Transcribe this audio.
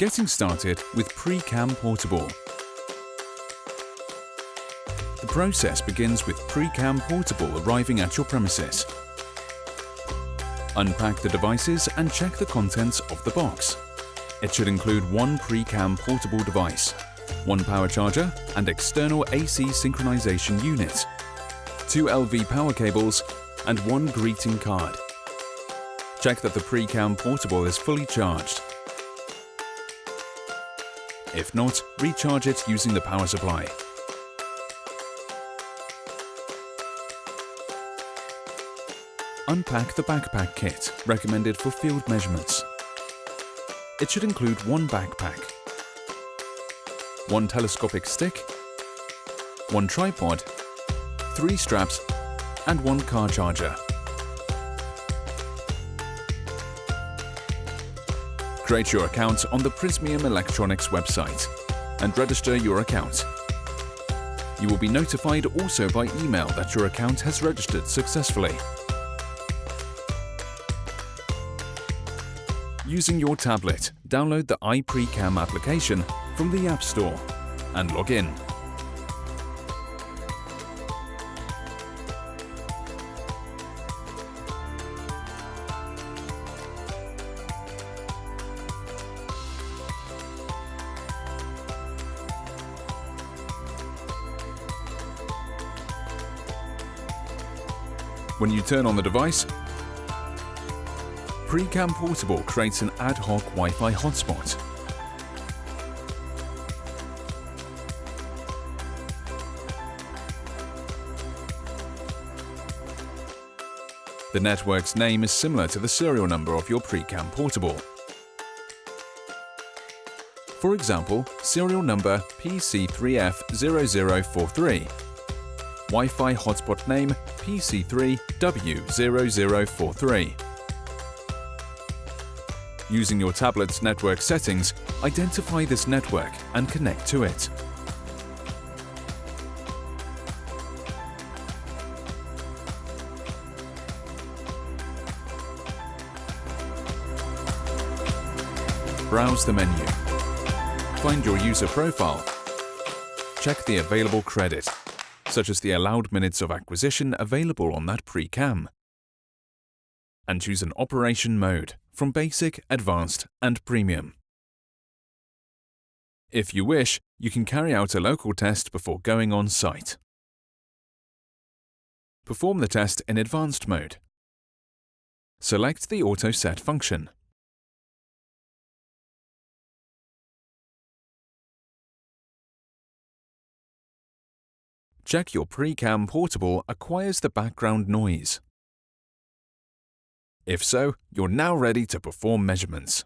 Getting started with Prysmian Portable. The process begins with Prysmian Portable arriving at your premises. Unpack the devices and check the contents of the box. It should include one Prysmian Portable device, one power charger and external AC synchronization unit, 2 LV power cables and one greeting card. Check that the Prysmian Portable is fully charged. If not, recharge it using the power supply. Unpack the backpack kit, recommended for field measurements. It should include one backpack, one telescopic stick, one tripod, 3 straps, and one car charger. Create your account on the Prysmian Electronics website and register your account. You will be notified also by email that your account has registered successfully. Using your tablet, download the iPrysmian application from the App Store and log in. When you turn on the device, Prysmian Portable creates an ad hoc Wi-Fi hotspot. The network's name is similar to the serial number of your Prysmian Portable. For example, serial number PC3F0043. Wi-Fi hotspot name PC3W0043. Using your tablet's network settings, identify this network and connect to it. Browse the menu. Find your user profile. Check the available credit, such as the allowed minutes of acquisition available on that Prysmian, and choose an operation mode from Basic, Advanced and Premium. If you wish, you can carry out a local test before going on site. Perform the test in Advanced mode. Select the Auto Set function. Check your Prysmian Portable acquires the background noise. If so, you're now ready to perform measurements.